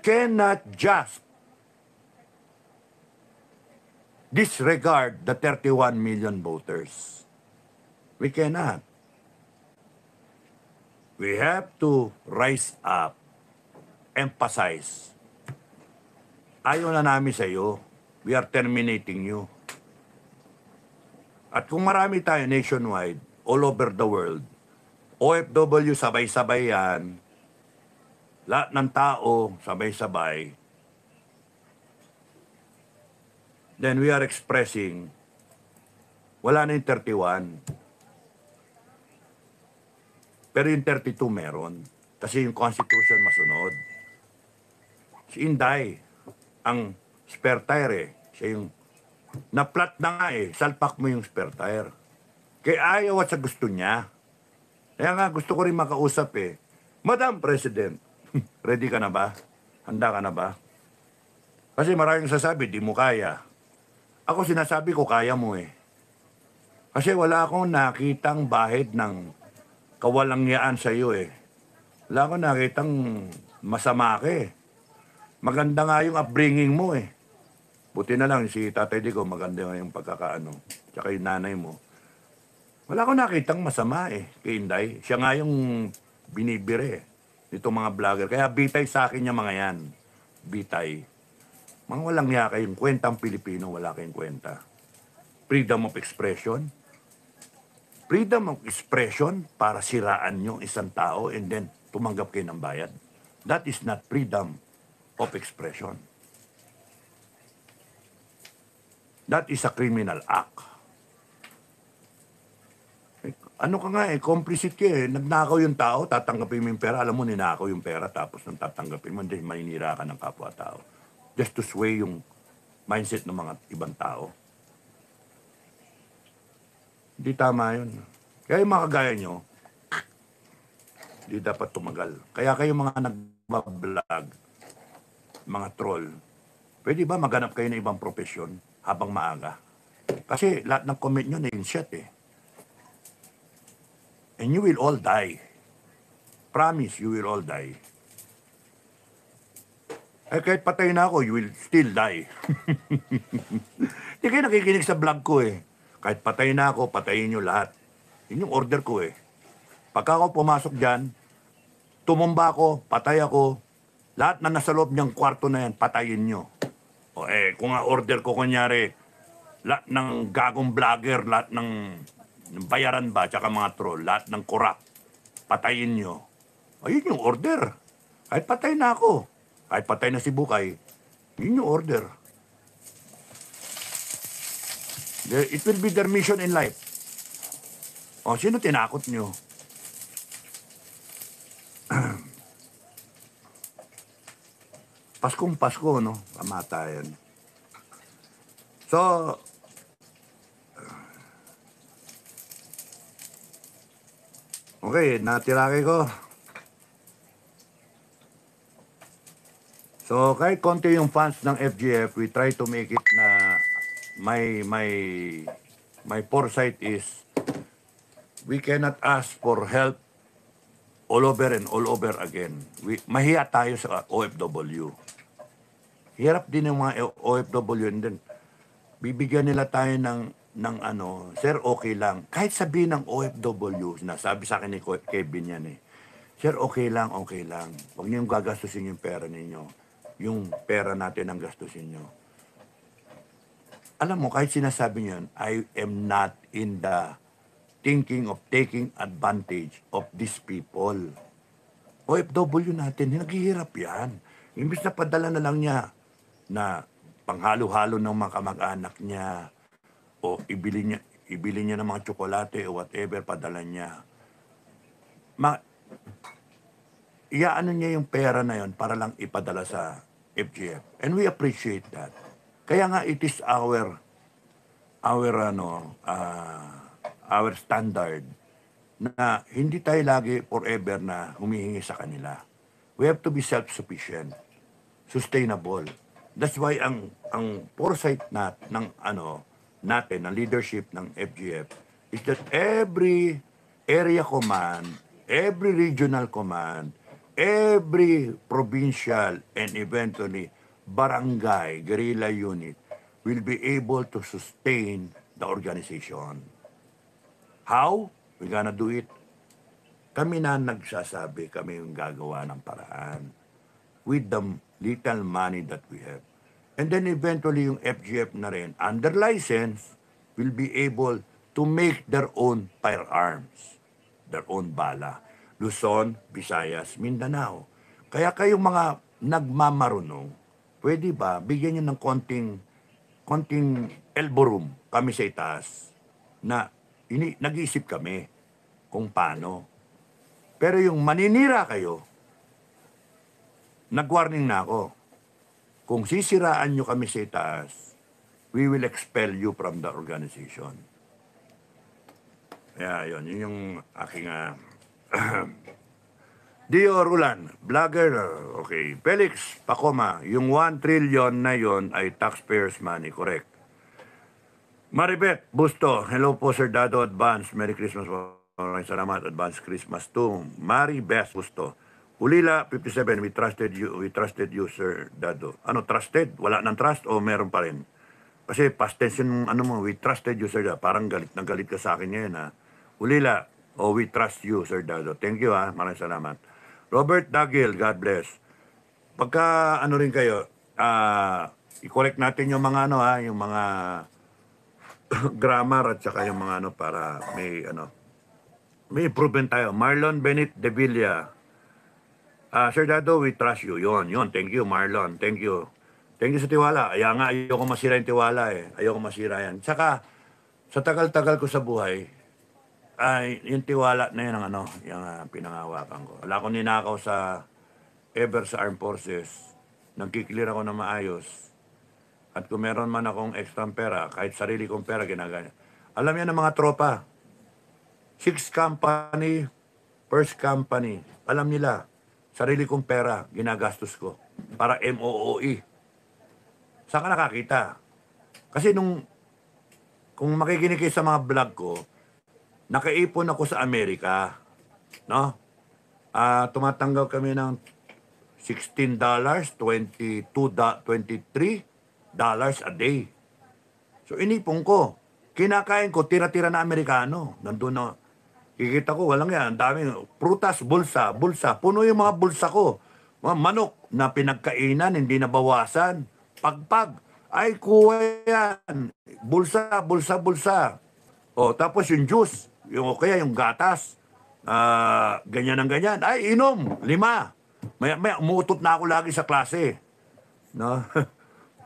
cannot just disregard the 31 million voters. We cannot. We have to rise up, emphasize. Ayaw na namin sa iyo. We are terminating you. At kung marami tayo nationwide, all over the world, OFW sabay-sabay yan, lahat ng tao sabay-sabay, then we are expressing, wala na yung 31. Pero yung 32 meron. Kasi yung Constitution masunod. Si Inday, ang spare tire eh. Siya yung, na-flat na nga eh. Salpak mo yung spare tire. Kaya ayaw at sa gusto niya. Kaya nga gusto ko rin makausap eh. Madam President, ready ka na ba? Handa ka na ba? Kasi maraming sasabi, di mo kaya. Ako sinasabi ko, kaya mo eh. Kasi wala akong nakitang bahid ng kawalangyaan sa iyo eh. Wala akong nakitang masama ka eh. Maganda nga yung upbringing mo eh. Buti na lang si Tatay Digo, maganda nga yung pagkakaano. Tsaka yung nanay mo. Wala akong nakitang masama eh, kay Inday. Siya nga yung binibire nitong mga vlogger. Kaya bitay sa akin yung mga yan. Bitay. Mga walang niya kayong kwentang Pilipino, wala kayong kwenta. Freedom of expression. Freedom of expression para siraan nyo isang tao and then tumanggap kayo ng bayad. That is not freedom of expression. That is a criminal act. Ano ka nga eh, complicit ka eh. Nagnakaw yung tao, tatanggapin mo yung pera. Alam mo, ninakaw yung pera, tapos nang tatanggapin mo, hindi maninira ka ng kapwa-tao. Just to sway yung mindset ng mga ibang tao. Hindi tama yun. Kaya yung mga kagaya nyo, hindi dapat tumagal. Kaya kayo mga nagbablog, mga troll, pwede ba maghanap kayo ng ibang profesyon habang maaga? Kasi lahat ng comment nyo na-inshot eh. And you will all die. Promise, you will all die. Eh kahit patay na ako, you will still die. Hindi kayo nakikinig sa vlog ko eh. Kahit patay na ako, patayin nyo lahat. Yun yung order ko eh. Pagka ako pumasok dyan, tumumba ako, patay ako, lahat na nasa loob niyang kwarto na yan, patayin nyo. O eh, kung nga order ko kunyari, lahat ng gagong vlogger, lahat ng bayaran ba, tsaka mga troll, lahat ng corrupt, patayin nyo. Ayun yung order. Kahit patay na ako, kahit patay na si Bukay, yun yung order. It will be their mission in life. O, sino tinakot nyo? Paskong Pasko, no? Kamatayan. So, okay, natirake ko. So, kahit konti yung fans ng FGF, we try to make it na my foresight is we cannot ask for help all over and all over again. Mahiya tayo sa OFW. Hirap din ng mga OFW and then bibigyan nila tayo ng ano, sir, okay lang. Kahit sabihin ng OFW, sabi sa akin ni Kevin yan eh, sir, okay lang, okay lang. Huwag niyong gagastusin yung pera ninyo. Yung pera natin ang gastusin nyo. Alam mo, kahit sinasabi niyan, I am not in the thinking of taking advantage of these people. OFW natin, naghihirap yan. Imbis na padala na lang niya na panghalo-halo ng mga kamag-anak niya o ibili niya ng mga tsokolate o whatever, padala niya. Iaano niya yung pera na yon para lang ipadala sa FGF. And we appreciate that. Kaya nga it is our standard na hindi tayo lagi forever na humihingi sa kanila. We have to be self-sufficient, sustainable. That's why ang foresight ng natin, ng leadership ng FGF is that every area command, every regional command, every provincial and eventually barangay guerrilla unit will be able to sustain the organization. How? We're gonna do it. Kami na nagsasabi, kami yung gagawa ng paraan with the little money that we have. And then eventually yung FGF na rin, under license, will be able to make their own firearms, their own bala. Luzon, Visayas, Mindanao. Kaya kayong mga nagmamarunong, pwede ba bigyan nyo ng konting elbow room kami sa itaas na nag-iisip kami kung paano. Pero yung maninira kayo, nag-warning na ako. Kung sisiraan nyo kami sa itaas, we will expel you from the organization. Kaya yun yung aking Dio Rulan, vlogger, okay. Felix Pacoma, yung 1 trillion na yon ay taxpayers money, correct. Maribeth Busto, hello po Sir Dado, advance, Merry Christmas po. Maraming salamat, advance Christmas too. Maribeth Busto, Ulila 57, we trusted you Sir Dado. Ano, trusted? Wala nang trust o meron pa rin? Kasi past tense yung we trusted you Sir Dado. Parang galit ka sa akin ngayon ha. Ulila, we trust you Sir Dado. Thank you ha, maraming salamat. Robert Dagil, God bless. Pagka rin kayo, i-correct natin yung mga yung mga grammar at saka yung mga para may improvement tayo. Marlon Benit de Villa. Sir Dado, we trust you. Yun. Thank you, Marlon. Thank you. Thank you sa tiwala. Kaya nga, ayoko masira yung tiwala eh. Ayoko masira yan. Saka, sa tagal-tagal ko sa buhay, ay, yung tiwala na yun ang yung pinangawakan ko. Wala akong ninakaw sa Armed Forces. Nagkiklear ako na maayos. At kung meron man akong extra pera, kahit sarili kong pera, ginagaya. Alam yan ng mga tropa. 6 company, first company. Alam nila, sarili kong pera, ginagastos ko. Para MOOE. Saan ka nakakita? Kasi kung makikinig kayo sa mga vlog ko, nakaipon ako sa Amerika, no? Tumatanggap kami ng $16, $23 a day. So inipon ko. Kinakain ko, tira-tira na Amerikano. Nandun na. Kikita ko, walang yan. Ang dami. Prutas, bulsa. Puno yung mga bulsa ko. Mga manok na pinagkainan, hindi nabawasan. Pagpag. Ay, kuha yan. Bulsa. O, tapos yung juice. Kaya yung gatas. Ganyan ang ganyan. Ay, inom. 5. Maya, umuutot na ako lagi sa klase. No?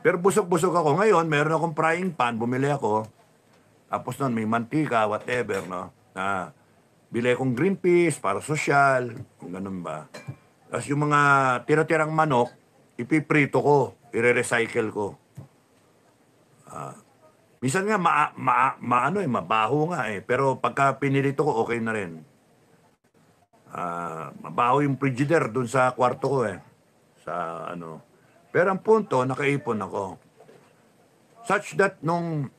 Pero busog-busog ako. Ngayon, meron akong frying pan. Bumili ako. Tapos nun, may mantika, whatever, no? Bili akong green peas para sosyal. Kung ganun ba. Tapos yung mga tira-tirang manok, ipiprito ko. I-recycle ko. Minsan nga, mabaho nga eh. Pero pagka pinilito ko, okay na rin. Mabaho yung frigidaire dun sa kwarto ko eh. Pero ang punto, nakaipon ako. Such that nung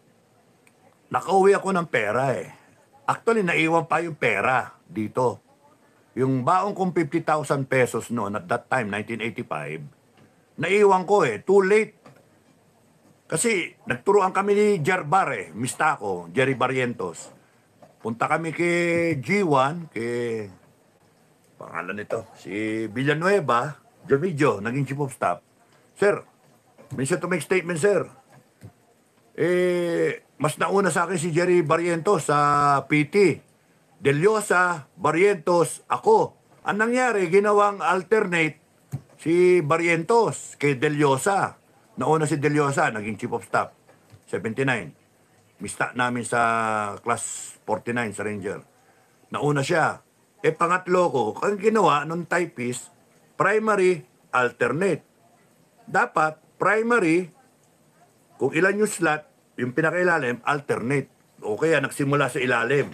nakauwi ako ng pera eh. Actually, naiwan pa yung pera dito. Yung baong kong 50,000 pesos noon, at that time, 1985, naiwan ko eh. Too late. Kasi nagturuan kami ni Jerbar eh. Mistako, Jerry Barrientos. Punta kami kay G1, kay pangalan nito, si Villanueva, Jovidio, naging chief of staff. Sir, minsan to make statement, sir. Mas nauna sa akin si Jerry Barrientos sa PT. Deliosa, Barrientos, ako. Ang nangyari, ginawang alternate si Barrientos kay Deliosa. Nauna si Deliosa, naging chief of staff. 79. Mista namin sa class 49 sa Ranger. Nauna siya. Pangatlo ko, ang ginawa nung typist, primary, alternate. Dapat, primary, kung ilan yung slot, yung pinakailalim, alternate. O kaya nagsimula sa ilalim.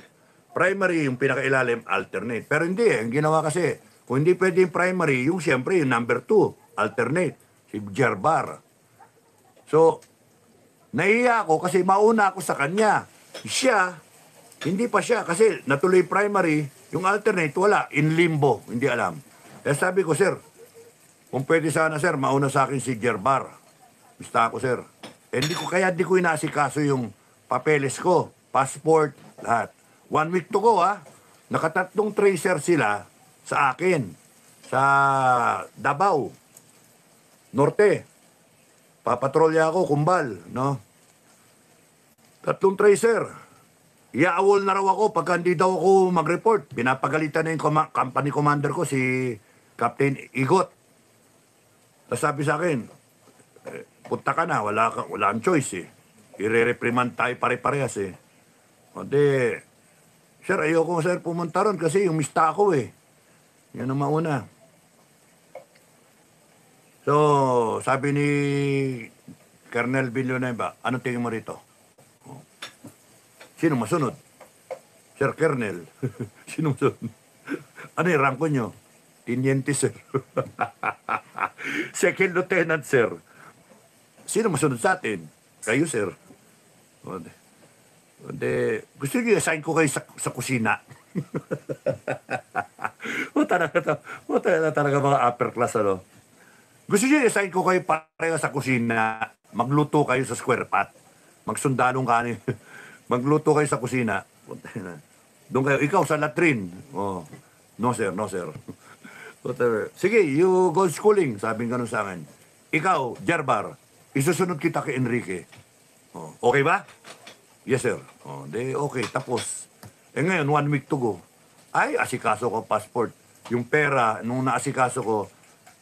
Primary, yung pinakailalim, alternate. Pero hindi eh, ang ginawa kasi, kung hindi pwede yung primary, yung siyempre, yung number 2, alternate. Si Jerbar. So, nahiya ako kasi mauna ako sa kanya. Siya, hindi pa siya kasi natuloy primary, yung alternate, wala, in limbo, hindi alam. Eh sabi ko, sir, kung pwede sana, sir, mauna sa akin si Gerbar. Basta ako, sir. Eh, di ko inasikaso yung papeles ko, passport, lahat. 1 week to go, ha? Nakatatlong tracer sila sa akin, sa Davao, Norte. Papatrolya ako, Kumbal, no? Tatlong tracer. Iaawol na raw ako pagka hindi daw ako mag-report. Pinapagalitan na yung company commander ko, si Captain Igot. Tapos sabi sa akin, punta ka na, wala kang choice eh. Ire-reprimand tayo pare-parehas eh. Hindi, sir, ayoko sir pumunta ron kasi yung mista ako eh. Yan ang mauna. So, sabi ni Colonel Villanueva, ano tingin mo rito? Sino masunod? Sir Colonel. Sino masunod? Ano yung ranko nyo? Tiniente, sir. Second Lieutenant, sir. Sino masunod sa atin? Kayo, sir. Gusto niyo i-assign ko kayo sa kusina? Talaga mga upper class, ano? Gusto niyo i-assign ko kayo pareho sa kusina, magluto kayo sa square pot, magsundalong kanin, magluto kayo sa kusina. Doon kayo, ikaw sa latrin. Oh. No, sir, no, sir. Whatever. Sige, you go schooling, sabi nga sa akin. Ikaw, Gerbar, isusunod kita kay Enrique. Oh, okay ba? Yes, sir. Oh, okay, tapos. Eh ngayon, 1 week to go. Ay, asikaso ko passport. Yung pera, nung naasikaso ko,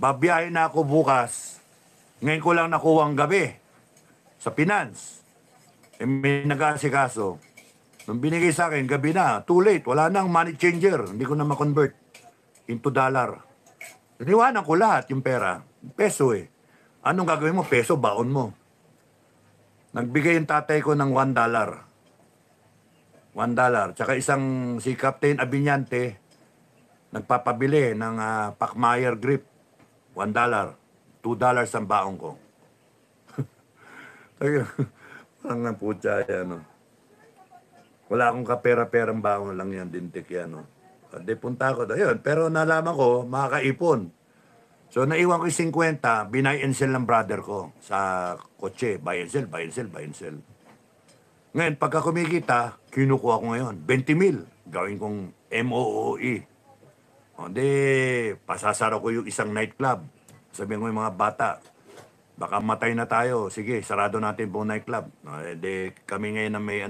babiyahin na ako bukas. Ngayon ko lang nakuha ang gabi sa finance. Eh, may nag-aasikaso. Nung binigay sa akin, gabi na, too late. Wala nang money changer. Hindi ko na ma-convert into dollar. Iniwanan ko lahat yung pera. Peso eh. Anong gagawin mo? Peso, baon mo. Nagbigay yung tatay ko ng $1. $1. Tsaka isang si Captain Abiñante, nagpapabili ng Pacmayer grip. $1. $2 ang baon ko. Parang ng putya yan. Wala akong kapera-perang baon lang yan, dintik yan. Di punta ko doon. Pero nalaman ko, makakaipon. So, naiwan ko yung 50, binay and sell ng brother ko sa kotse. Buy and sell, buy and sell, buy and sell. Ngayon, pagka kumikita, kinukuha ko ngayon. 20,000. Gawin kong MOOE. Di, pasasara ko yung isang nightclub. Sabihin ko yung mga bata, baka matay na tayo. Sige, sarado natin buong nightclub. Di, kami ngayon na may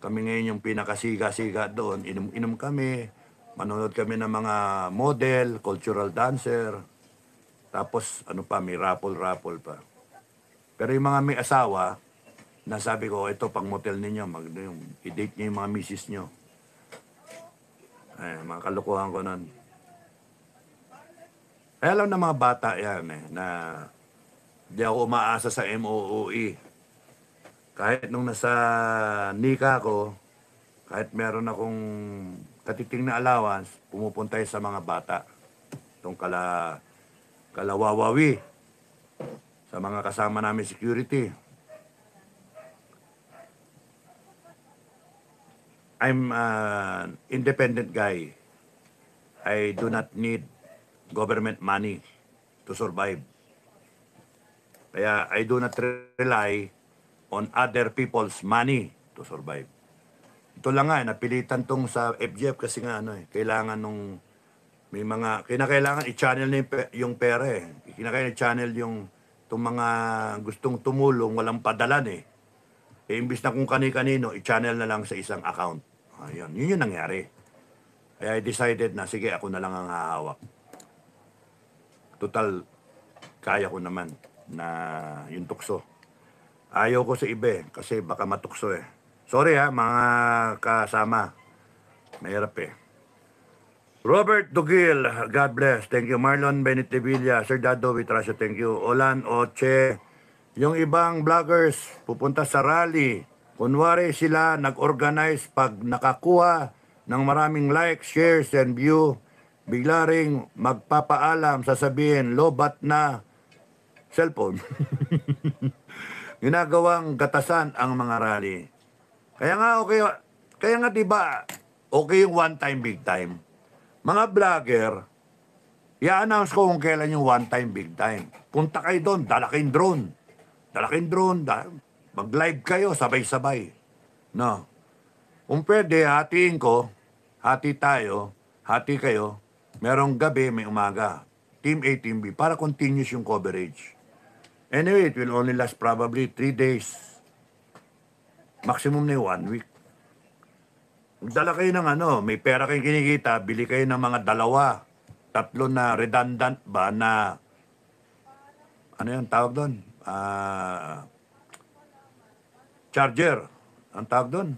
kami ngayon yung pinakasiga-siga doon. Inom kami. Manonood kami ng mga model, cultural dancer. Tapos, may raffle pa. Pero yung mga may asawa, nasabi ko, ito, pang motel ninyo, i-date nyo yung mga misis nyo. Mga kalukuhan ko nun. Kaya alam ng mga bata yan, na di ako umaasa sa MOOE. Kahit nung nasa Nika ko, kahit meron akong katiting na allowance, pumupunta sa mga bata. Itong kalawawawi. Sa mga kasama namin security. I'm an independent guy. I do not need government money to survive. Kaya I do not rely on other people's money to survive. Ito lang nga, napilitan tong sa FGF kasi nga kailangan nung may mga, kinakailangan i-channel na yung pera eh. Kinakailangan i-channel itong mga gustong tumulong, walang padalan eh. Imbis na kung kani-kanino, i-channel na lang sa isang account. Ayun, yun yung nangyari. Kaya I decided na, sige, ako na lang ang hahawak. Total, kaya ko naman na yung tukso. Ayaw ko sa iba kasi baka matukso eh. Sorry mga kasama. Mahirap eh. Robert Dugil, God bless. Thank you. Marlon Benitevilla, Sir Dado, we trust you. Thank you. Olan Oche. Yung ibang vloggers pupunta sa rally. Kunwari sila nag-organize pag nakakuha ng maraming likes, shares, and view. Bigla ring magpapaalam, sasabihin, lobat na cellphone. Ginagawang gatasan ang mga rally. Kaya nga diba, okay yung one time, big time. Mga vlogger, I-announce ko kung kailan yung one time, big time. Punta kayo doon, dala kayong drone. Dala kayong drone, mag-live kayo, sabay-sabay. No. Kung pwede, hatiin ko, hati tayo, hati kayo, merong gabi, may umaga. Team A, Team B, para continuous yung coverage. Anyway, it will only last probably 3 days. Maximum na yung 1 week. Dala kayo ng may pera kayong kinikita, bili kayo ng mga 2, 3 na redundant ba na, ano yung tawag doon? Charger. Ang tawag doon?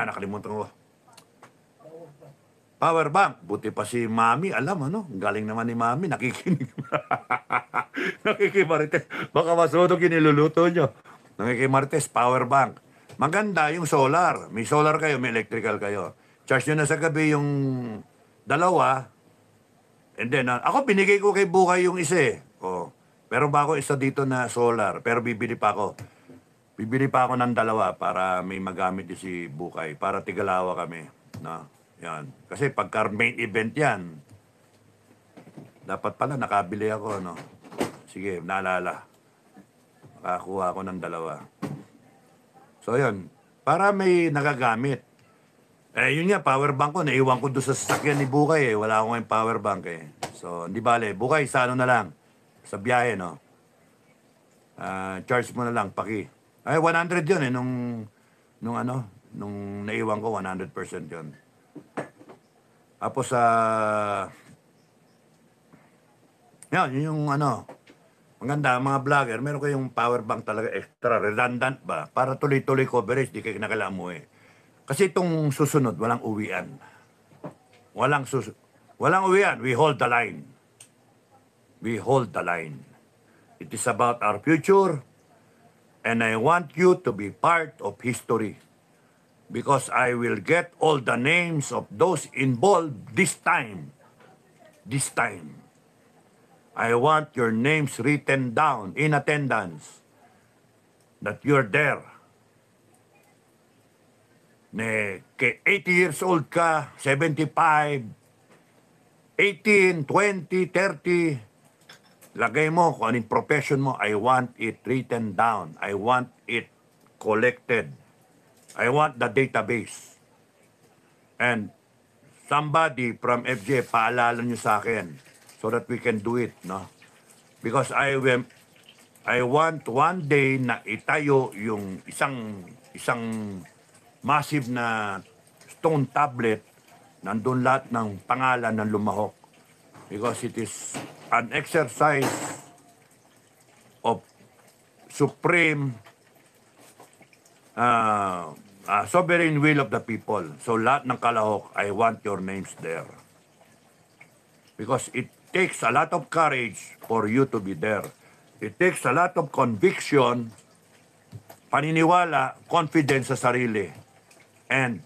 Nakalimutan ko. Power bank. Buti pa si Mami, alam ang galing naman ni Mami, nakikinig. Nakikimarites. Baka masunog yung niluluto nyo. Nakikimarites, power bank. Maganda yung solar. May solar kayo, may electrical kayo. Charge nyo na sa gabi yung 2. And then, ako binigay ko kay Bukay yung isa Oh. Pero ba ako isa dito na solar. Pero bibili pa ako. Bibili pa ako ng 2 para may magamit din si Bukay. Para tigalawa kami. No? Yan. Kasi pagka main event yan, dapat pala nakabili ako. No? Sige, naalala. Makakuha ako ng 2. So, yun. Para may nagagamit. Yun nga, power bank ko. Naiwan ko doon sa sasakyan ni Bukay Wala akong ngayon power bank So, hindi bale. Bukay, sa na lang. Sa biyahe, no? Charge mo na lang, paki. 100 yun nung naiwan ko, 100% yun. Tapos, yun yung maganda, mga vlogger, meron kayong power bank talaga extra, redundant ba? Para tuloy-tuloy coverage, di kayo nakailangan mo Kasi itong susunod, walang uwian. Walang uwian. We hold the line. We hold the line. It is about our future, and I want you to be part of history. Because I will get all the names of those involved this time. This time. I want your names written down in attendance that you're there. 80 years old ka, 75, 18, 20, 30, lagay mo kung anong profession mo. I want it written down. I want it collected. I want the database. And somebody from FJ, paalala nyo sa akin so that we can do it, no? Because I want one day na itayo yung isang massive na stone tablet, nandun lahat ng pangalan ng lumahok. Because it is an exercise of supreme sovereign will of the people. So lahat ng kalahok, I want your names there. Because it takes a lot of courage for you to be there. It takes a lot of conviction, paniniwala, confidence sa sarili. And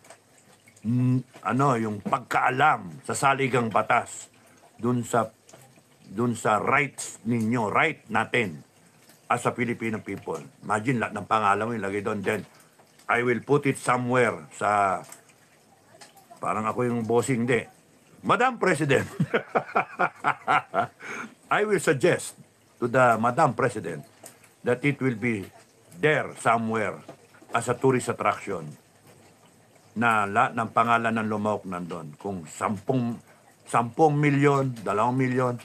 yung pagkaalam sa saligang batas dun sa rights ninyo, right natin as a Filipino people. Imagine lahat ng pangalan mo ilagay doon. Then I will put it somewhere sa parang ako yung bossing Madam President. I will suggest to the Madam President that it will be there somewhere as a tourist attraction na lahat ng pangalan ng lumahok nandun. Kung 10 milyon, 2 milyon,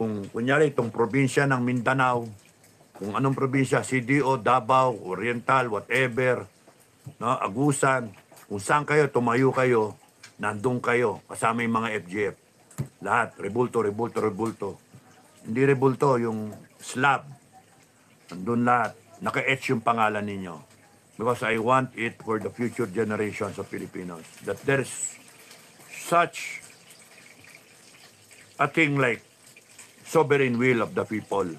kung kunyari itong probinsya ng Mindanao, kung anong probinsya, CDO, Davao, Oriental, whatever, no, Agusan, kung saan kayo, tumayo kayo, nandun kayo, kasama yung mga FGF. Lahat, rebulto. Hindi rebulto, yung slab. Nandun lahat, naka-etch yung pangalan ninyo. Because I want it for the future generations of Filipinos. That there's such a thing like sovereign will of the people.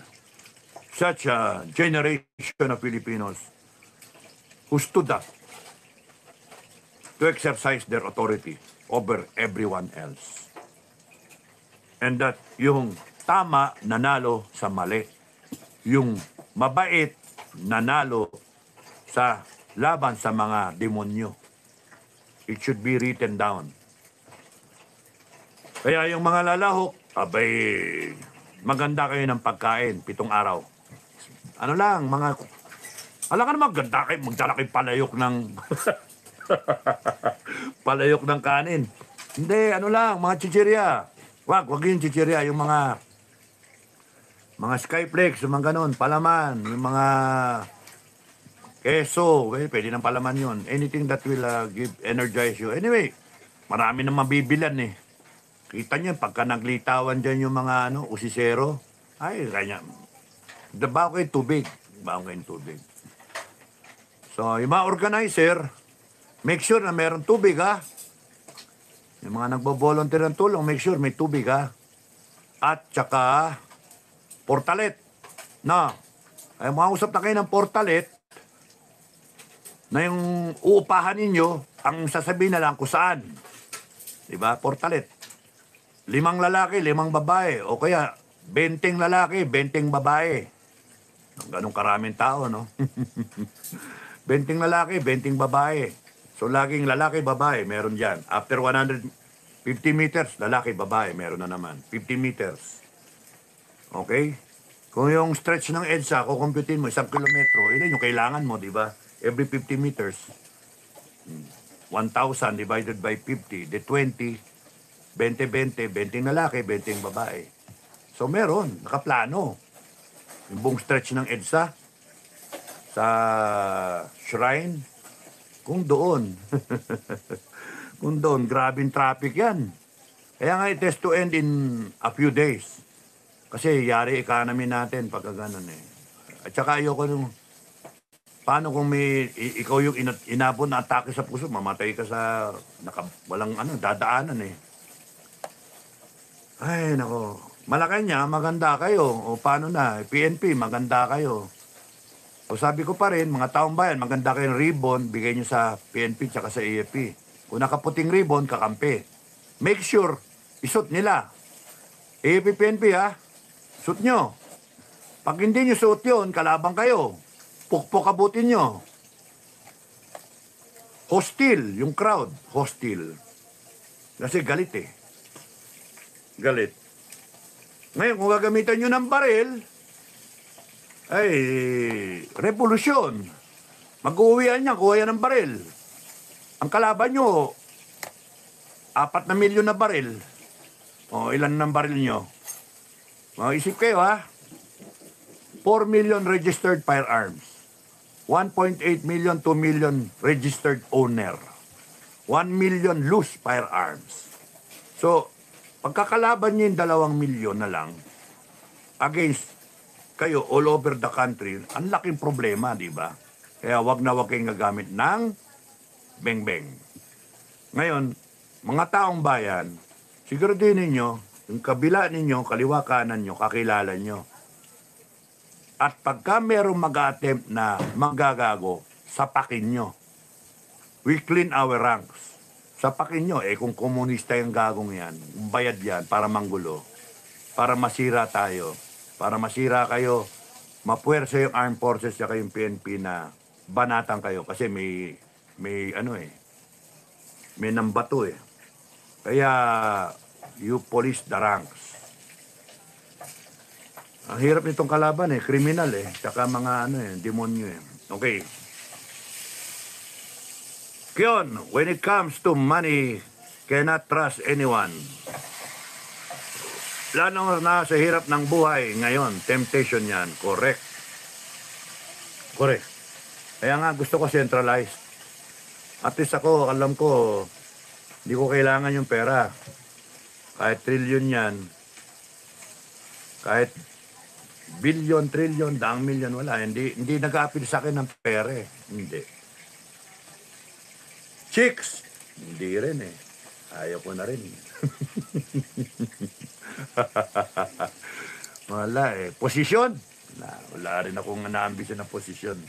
Such a generation of Filipinos who stood up to exercise their authority over everyone else. And that yung tama nanalo sa mali. Yung mabait nanalo sa laban sa mga demonyo. It should be written down. Kaya yung mga lalahok, abay, maganda kayo ng pagkain, 7 araw. Ano lang, alam ka naman, ganda kayo, magdala kayo palayok ng, palayok ng kanin. Hindi, ano lang, mga chichirya. Wag yung chichirya, yung mga skyflakes, yung mga ganun, palaman, yung mga keso, pwede ng palaman yun. Anything that will energize you. Anyway, marami na mabibilan eh. Kita nyo, pagka naglitawan dyan yung mga usisero, ay, kanya, dabaw kayo tubig. Dabaw kayo tubig. So, yung mga organizer, make sure na meron tubig, ha? Yung mga nagbo-volunteer ng tulong, make sure may tubig, ha? At saka, portalet. No. Ay, mausap na kayo ng portalet na yung uupahan ninyo, ang sasabihin na lang kung saan. Diba? Portalet. 5 lalaki, 5 babae. O kaya, 20 lalaki, 20 babae. Ganong karaming tao, no? 20 lalaki, 20 babae. So, laging lalaki, babae, meron dyan. After 150 meters, lalaki, babae, meron na naman. 50 meters. Okay? Kung yung stretch ng EDSA, kukumputin mo, 1 kilometro, ilan yung kailangan mo, di ba? Every 50 meters. 1,000 divided by 50, the 20, 20, 20 lalaki, 20 babae. So, meron, nakaplano. Yung buong stretch ng EDSA, sa shrine, kung doon. Kung doon, grabing traffic yan. Kaya nga, it has to end in a few days. Kasi yari economy natin pagka ganun eh. At saka ayoko nung, paano kung ikaw yung inabot na atake sa puso, mamatay ka sa, walang dadaanan eh. Ay, nako. Malacanang, maganda kayo. O paano na, PNP, maganda kayo. O sabi ko pa rin, mga taong bayan, maganda kayong ribbon, bigay nyo sa PNP tsaka sa AFP. Kung nakaputing ribbon, kakampi. Make sure, isut nila. AFP, PNP ha, suot nyo. Pag hindi nyo suot yun, kalabang kayo. Pukpok abutin nyo. Hostile, yung crowd, hostile. Kasi galit eh. Galit. Ngayon, kung gagamitan nyo ng baril, ay, revolusyon. Mag-uwian niya, kuha yan ng baril. Ang kalaban nyo, 4 na milyon na baril. O, ilan ng baril nyo? Isip kayo, ha? 4 million registered firearms. 1.8 million, 2 million registered owner. 1 million loose firearms. So, pagkakalaban nyo yung 2 milyon na lang against kayo all over the country, ang laking problema, di ba? Kaya wag na wag kayong gagamit ng beng-beng. Ngayon, mga taong bayan, siguro din ninyo, yung kabila ninyo, kaliwa kanan nyo, kakilala nyo. At pagka merong mag-attempt na manggagago, sapakin nyo. We clean our ranks. Sapakin nyo, kung komunista yung gagong yan, bayad yan para manggulo, para masira tayo. Para masira kayo, mapuwersa yung armed forces at yung PNP na banatan kayo kasi may nambato eh. Kaya, you police the ranks. Ang hirap nitong kalaban eh, kriminal eh, tsaka mga demonyo eh. Okay. Kyon, when it comes to money, cannot trust anyone. Lalo na sa hirap ng buhay ngayon, temptation yan. Correct. Correct. Kaya nga gusto ko centralized. At least ako, alam ko, hindi ko kailangan yung pera. Kahit trillion yan, kahit billion, trillion, 100,000,000, wala. Hindi nag-a-appeal sa akin ng pera eh. Hindi. Chicks, hindi rin eh. Ayaw ko na rin. Wala eh. Posisyon? Wala rin akong na-ambisyon na posisyon.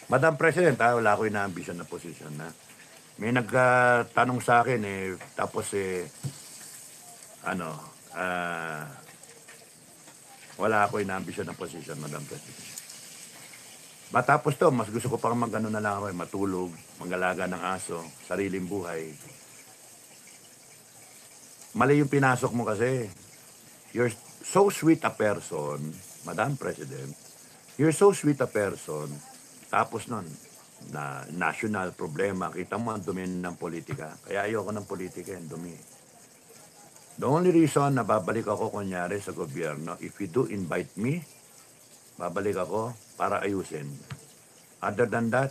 Madam President, wala akong na-ambisyon na posisyon. May nagtanong sa akin eh, tapos wala akong na-ambisyon na posisyon, Madam President. Matapos to, mas gusto ko pang mag-ano na lang ako, matulog, mag-alaga ng aso, sariling buhay. Mali yung pinasok mo kasi. You're so sweet a person, Madam President. You're so sweet a person. Tapos nun, na national problema, kita mo ang dumi ng politika. Kaya ayoko ng politika, yung dumi. The only reason na babalik ako kunyari sa gobyerno, if you do invite me, babalik ako para ayusin. Other than that,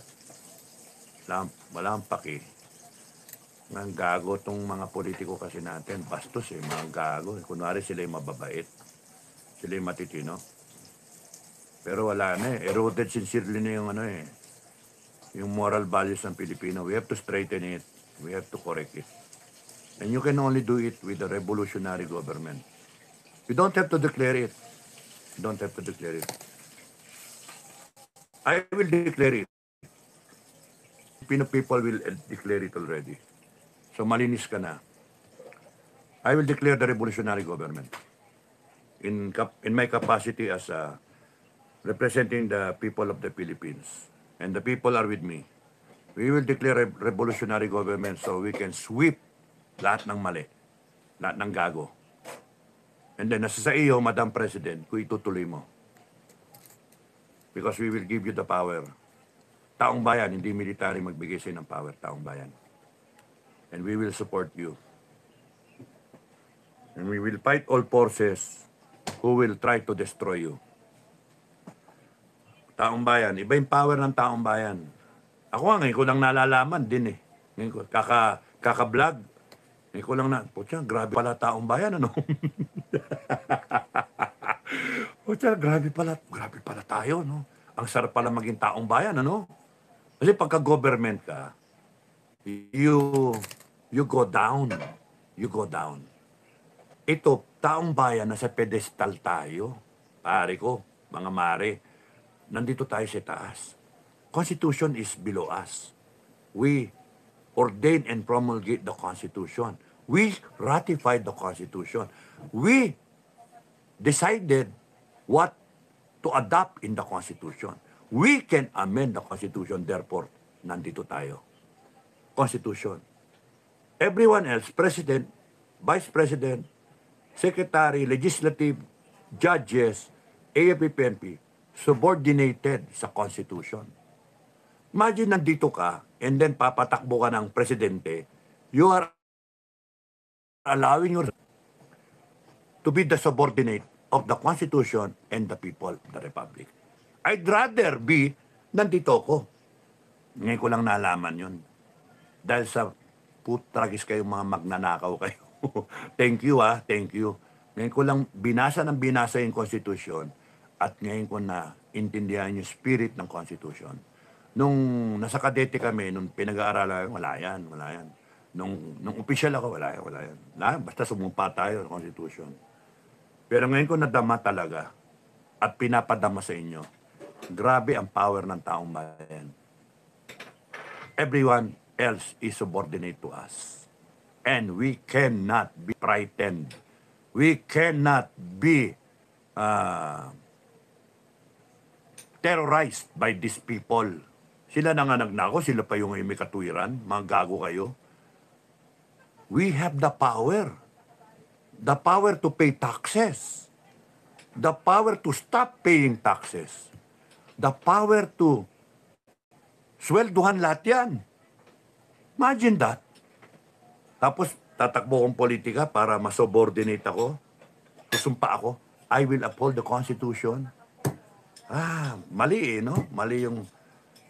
walang paki. Mga gago tong mga politiko kasi natin. Bastos mga gago. Kunwari sila yung mababait. Sila yung matitino. Pero wala na Eroded sincerely na yung yung moral values ng Pilipino. We have to straighten it. We have to correct it. And you can only do it with a revolutionary government. You don't have to declare it. You don't have to declare it. I will declare it. Filipino people will declare it already. So malinis ka na. I will declare the revolutionary government. In my capacity as representing the people of the Philippines. And the people are with me. We will declare a revolutionary government so we can sweep lahat ng mali, lahat ng gago. And then, nasa sa iyo, Madam President, kung itutuloy mo. Because we will give you the power. Taong bayan, hindi military magbigay sa'yo ng power, taong bayan. And we will support you. And we will fight all forces who will try to destroy you. Taong bayan, iba yung power ng taong bayan. Ako nga, ngayon ko lang nalalaman din Ngayon ko, kaka-vlog. Ngayon ko lang putya, grabe pala taong bayan, ano? Putya, grabe pala tayo, no? Ang sarap pala maging taong bayan, ano? Kasi pagka-government ka, you go down. You go down. Ito, taong bayan, nasa pedestal tayo. Pare ko, mga mare, nandito tayo sa taas. Constitution is below us. We ordain and promulgate the Constitution. We ratified the Constitution. We decided what to adopt in the Constitution. We can amend the Constitution, therefore, nandito tayo. Constitution. Everyone else, President, Vice President, Secretary, Legislative, Judges, AFP, PNP, subordinated sa Constitution. Imagine nandito ka, and then papatakbo ka ng presidente, you are allowing your to be the subordinate of the Constitution and the people of the Republic. I'd rather be nandito ko. Ngayon ko lang nalaman yun. Dahil sa putragis kayo mga magnanakaw kayo. Thank you thank you. Ngayon ko lang binasa yung Constitution at ngayon ko na intindihan yung spirit ng Constitution. Nung nasa Kadete kami, nung pinag-aaralan, wala yan. Nung official ako, wala yan. Basta sumumpa tayo ng Constitution. Pero ngayon ko nadama talaga at pinapadama sa inyo. Grabe ang power ng taong bayan. Everyone else is subordinate to us. And we cannot be frightened. We cannot be terrorized by these people. Sila na nga nagnako, sila pa yung may katuwiran, mga gago kayo. We have the power. The power to pay taxes. The power to stop paying taxes. The power to swelduhan lahat yan. Imagine that. Tapos tatakbo kong politika para masubordinate ako. Susumpa ako. I will uphold the Constitution. Mali no? Mali yung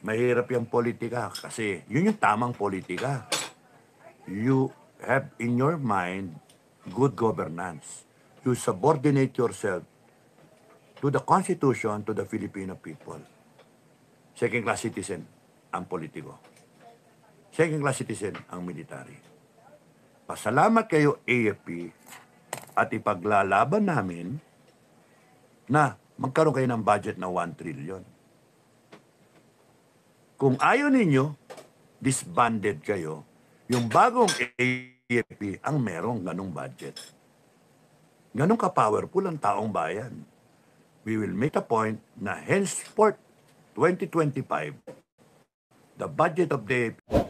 mahirap yung politika. Kasi yun yung tamang politika. You have in your mind good governance. You subordinate yourself to the Constitution, to the Filipino people. Second-class citizen ang politiko. Second-class citizen ang military. Pasalamat kayo, AFP, at ipaglalaban namin na magkaroon kayo ng budget na 1 trillion. Kung ayaw ninyo, disbanded kayo, yung bagong AFP ang merong ganong budget. Ganong ka-powerful ang taong bayan. We will make a point na henceforth 2025, the budget of the AFP